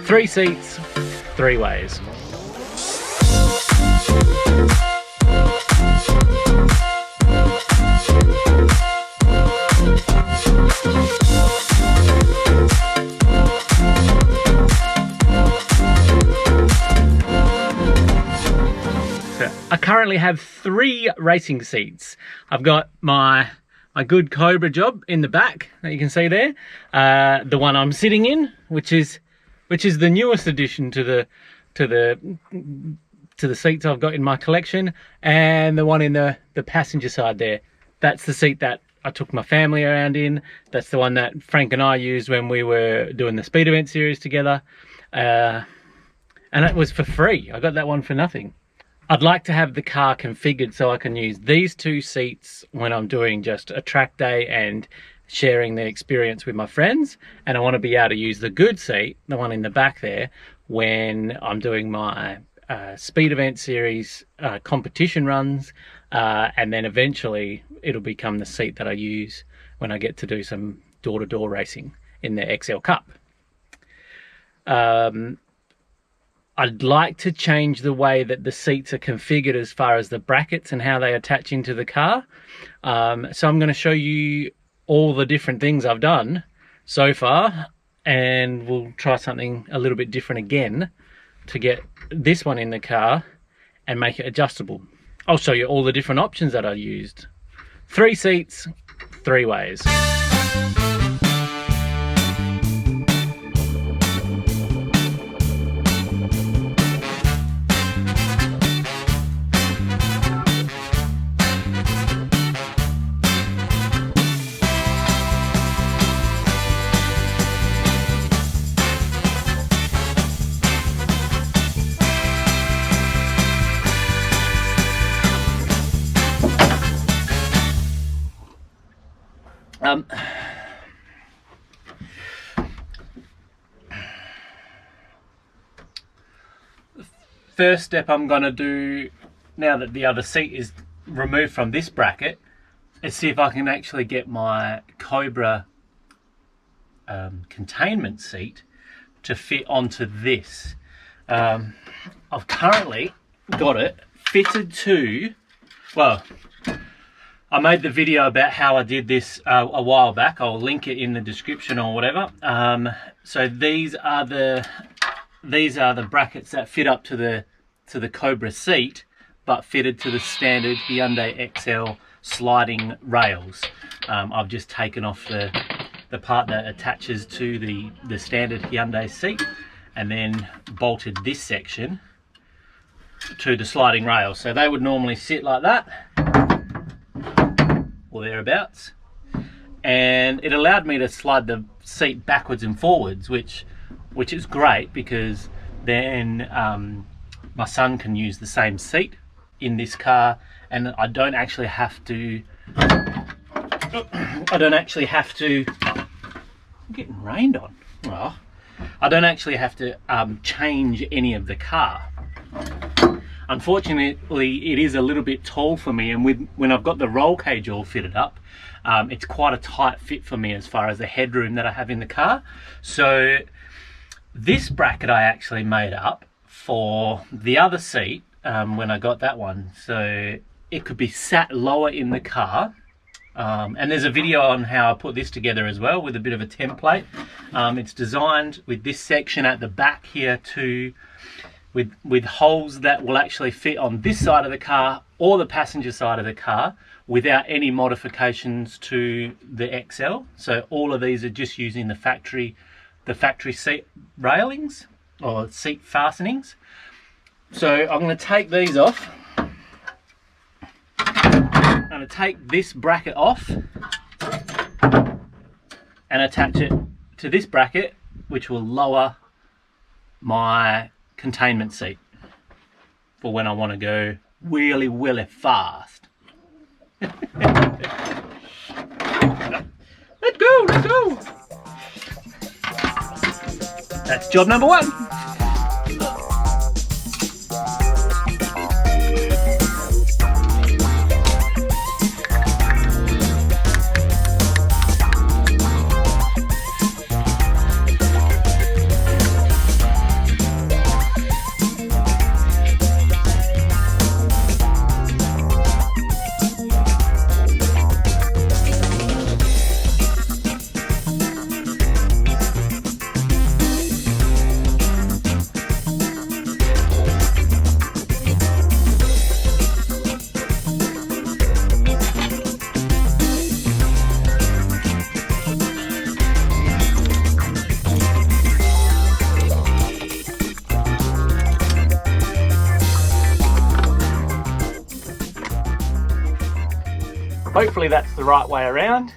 3 seats, 3 ways. I currently have 3 racing seats. I've got my good Cobra job in the back that you can see there. The one I'm sitting in, which is the newest addition to the seats I've got in my collection, and the one in the passenger side there. That's the seat that I took my family around in. That's the one that Frank and I used when we were doing the speed event series together. And it was for free. I got that one for nothing. I'd like to have the car configured so I can use these 2 seats when I'm doing just a track day and sharing the experience with my friends. And I want to be able to use the good seat, the one in the back there, when I'm doing my speed event series competition runs. And then eventually it'll become the seat that I use when I get to do some door-to-door racing in the XL Cup. I'd like to change the way that the seats are configured as far as the brackets and how they attach into the car. So I'm going to show you all the different things I've done so far, and we'll try something a little bit different again to get this one in the car and make it adjustable. I'll show you all the different options that I used. 3 seats, 3 ways. First step I'm going to do, now that the other seat is removed from this bracket, is see if I can actually get my Cobra containment seat to fit onto this. I've currently got it fitted to, well, I made the video about how I did this a while back. I'll link it in the description or whatever. So these are the brackets that fit up to the Cobra seat, but fitted to the standard Hyundai XL sliding rails. I've just taken off the part that attaches to the standard Hyundai seat, and then bolted this section to the sliding rails. So they would normally sit like that, or thereabouts, and it allowed me to slide the seat backwards and forwards, which is great, because then my son can use the same seat in this car, and I don't actually have to I'm getting rained on. Oh, I don't actually have to change any of the car. Unfortunately, it is a little bit tall for me, and when I've got the roll cage all fitted up, it's quite a tight fit for me as far as the headroom that I have in the car. So this bracket I actually made up for the other seat when I got that one, so it could be sat lower in the car. And there's a video on how I put this together as well, with a bit of a template. It's designed with this section at the back here too, with holes that will actually fit on this side of the car or the passenger side of the car without any modifications to the XL. So all of these are just using the factory seat railings or seat fastenings. So I'm going to take these off. I'm going to take this bracket off and attach it to this bracket, which will lower my containment seat for when I want to go really fast. Let's go. That's job number 1. Hopefully that's the right way around.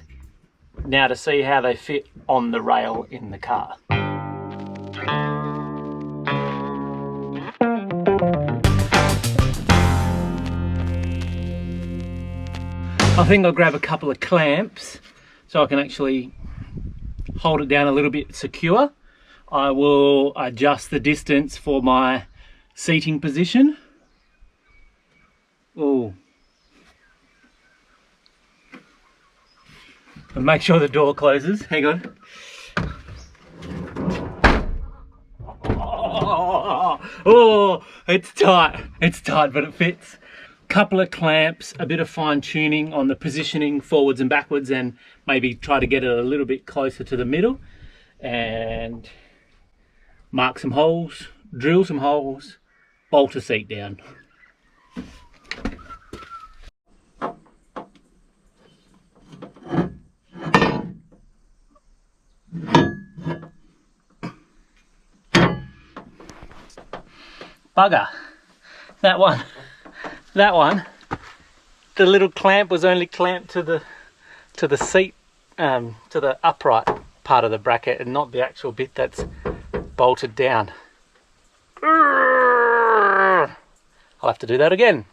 Now to see how they fit on the rail in the car. I think I'll grab a couple of clamps so I can actually hold it down a little bit secure. I will adjust the distance for my seating position. Oh. And make sure the door closes. Hang on. Oh, it's tight. It's tight, but it fits. Couple of clamps, a bit of fine tuning on the positioning forwards and backwards, and maybe try to get it a little bit closer to the middle, and mark some holes, drill some holes, bolt a seat down. Bugger, that one, the little clamp was only clamped to the seat, to the upright part of the bracket, and not the actual bit that's bolted down. I'll have to do that again.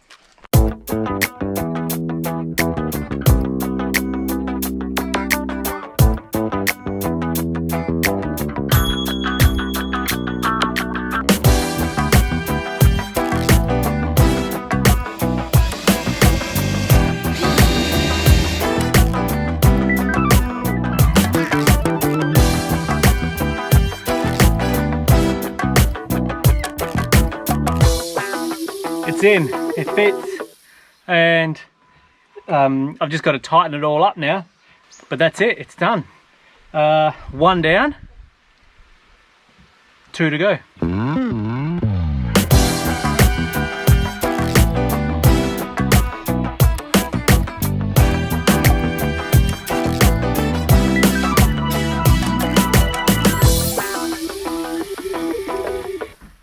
It's in, it fits, and I've just got to tighten it all up now, but that's it, it's done. One down, two to go.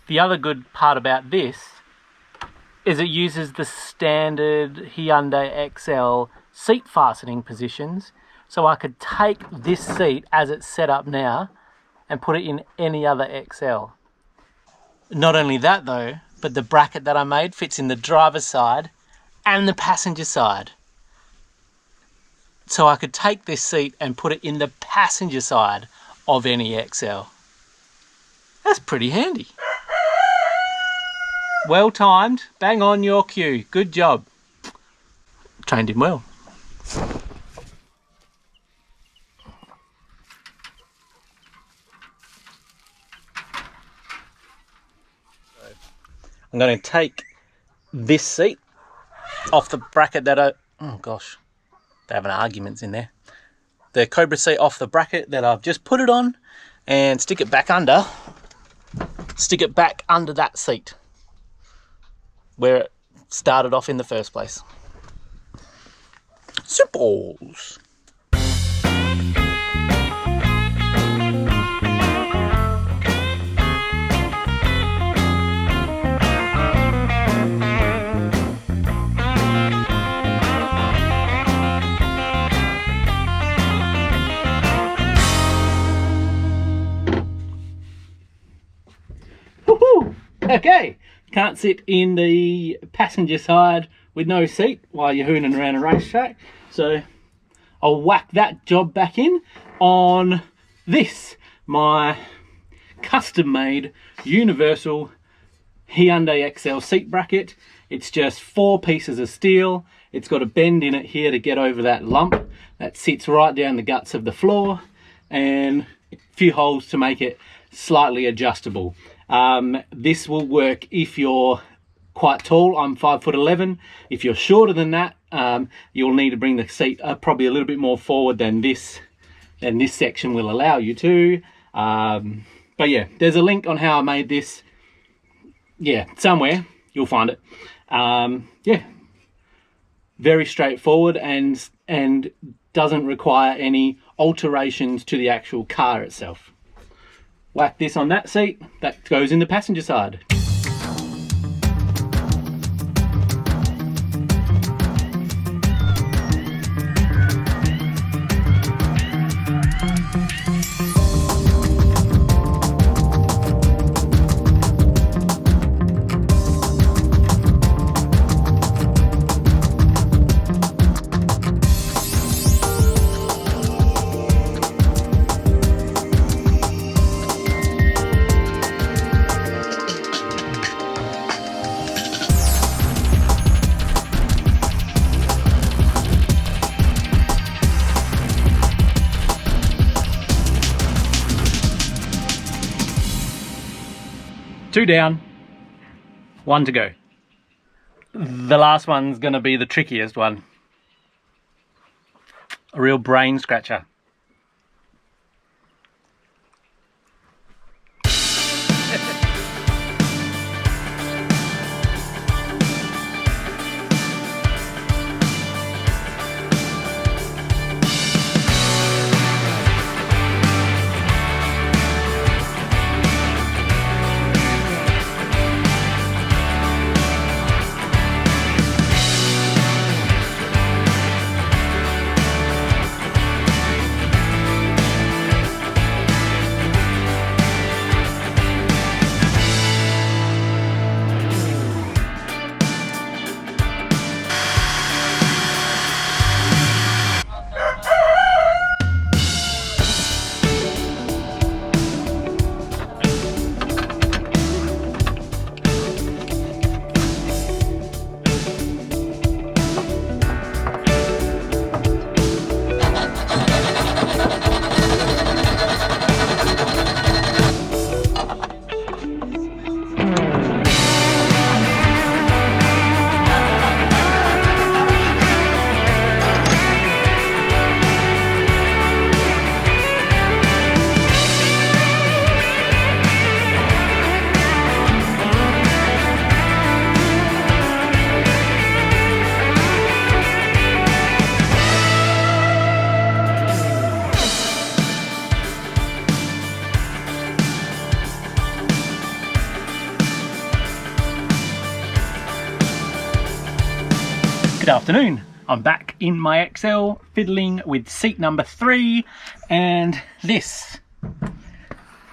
The other good part about this is it uses the standard Hyundai XL seat fastening positions, so I could take this seat as it's set up now and put it in any other XL. Not only that though, but the bracket that I made fits in the driver's side and the passenger side. So I could take this seat and put it in the passenger side of any XL. That's pretty handy. Well timed, bang on your cue, good job. Trained him well. I'm going to take this seat off the bracket that oh gosh, they're having arguments in there. The Cobra seat off the bracket that I've just put it on, and stick it back under that seat where it started off in the first place. Simples. Woohoo! Okay. Can't sit in the passenger side with no seat while you're hooning around a racetrack, so I'll whack that job back in on this, my custom made universal Hyundai XL seat bracket. It's just 4 pieces of steel. It's got a bend in it here to get over that lump that sits right down the guts of the floor, and a few holes to make it slightly adjustable. This will work if you're quite tall. I'm 5'11". If you're shorter than that, you'll need to bring the seat probably a little bit more forward than this section will allow you to. But yeah, there's a link on how I made this. Yeah, somewhere you'll find it. Yeah, very straightforward and doesn't require any alterations to the actual car itself. Whack this on that seat, that goes in the passenger side. 2 down, 1 to go. The last one's gonna be the trickiest one. A real brain scratcher. Good afternoon. I'm back in my XL fiddling with seat number 3, and this.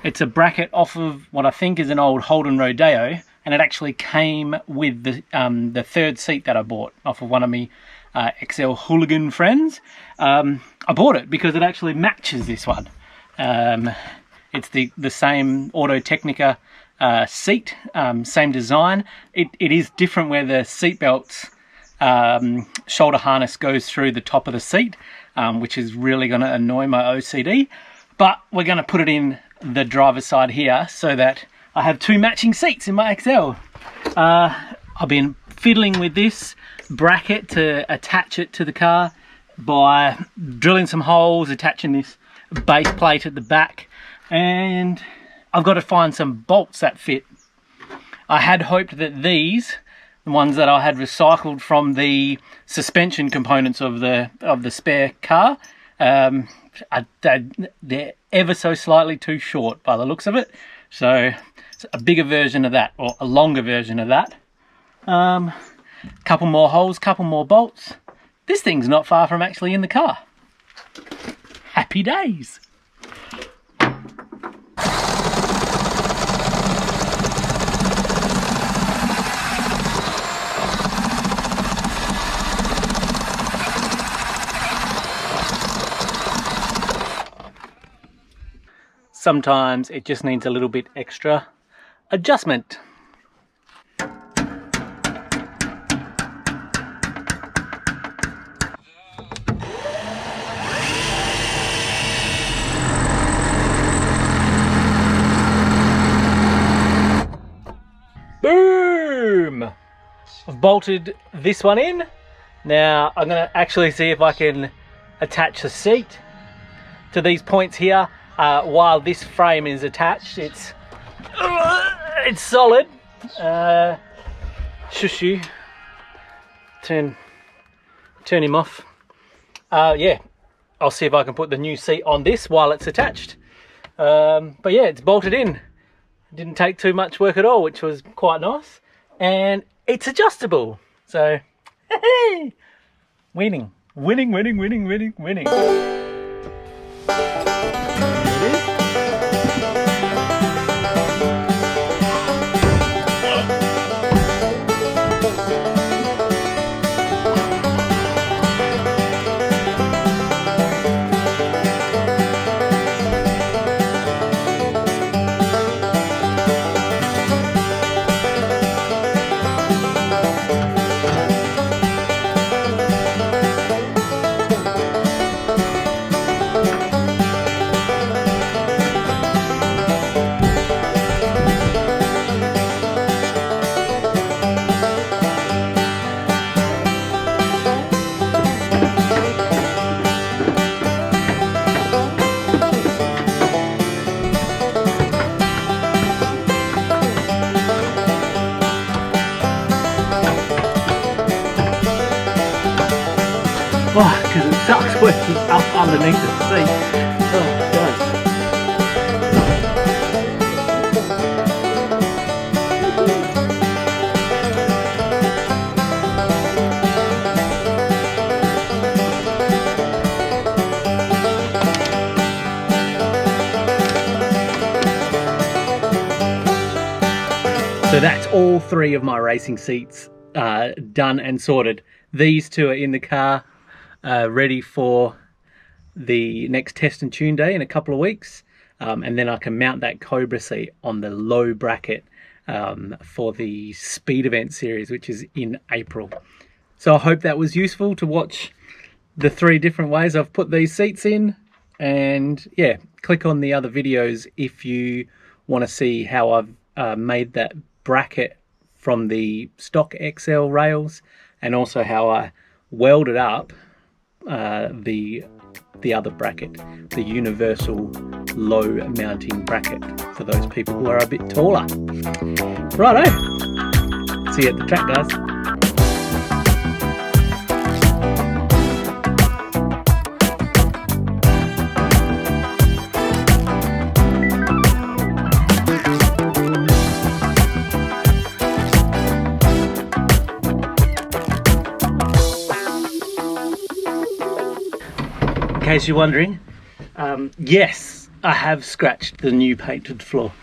It's a bracket off of what I think is an old Holden Rodeo, and it actually came with the 3rd seat that I bought off of one of my XL hooligan friends. I bought it because it actually matches this one. It's the same Auto Technica seat, same design. It is different where the seat belts shoulder harness goes through the top of the seat, which is really going to annoy my OCD, but we're going to put it in the driver's side here so that I have 2 matching seats in my XL. I've been fiddling with this bracket to attach it to the car by drilling some holes, attaching this base plate at the back, and I've got to find some bolts that fit. I had hoped that these, the ones that I had recycled from the suspension components of the spare car, they're ever so slightly too short by the looks of it. So it's a bigger version of that, or a longer version of that. Couple more holes, couple more bolts. This thing's not far from actually in the car. Happy days. Sometimes it just needs a little bit extra adjustment. Boom! I've bolted this one in. Now I'm going to actually see if I can attach the seat to these points here. While this frame is attached, it's solid. Shush you. Turn him off. Yeah, I'll see if I can put the new seat on this while it's attached. But yeah, it's bolted in. Didn't take too much work at all, which was quite nice. And it's adjustable. So, winning. Winning, winning, winning, winning, winning. Oh, because it sucks working up underneath the seat. Oh, it does. So that's all 3 of my racing seats done and sorted. These 2 are in the car, ready for the next test and tune day in a couple of weeks. And then I can mount that Cobra seat on the low bracket for the speed event series, which is in April. So I hope that was useful to watch the 3 different ways I've put these seats in. And yeah, click on the other videos if you want to see how I've made that bracket from the stock XL rails, and also how I welded up the other bracket, the universal low mounting bracket for those people who are a bit taller. Righto, see you at the track, guys. In case you're wondering, yes, I have scratched the new painted floor.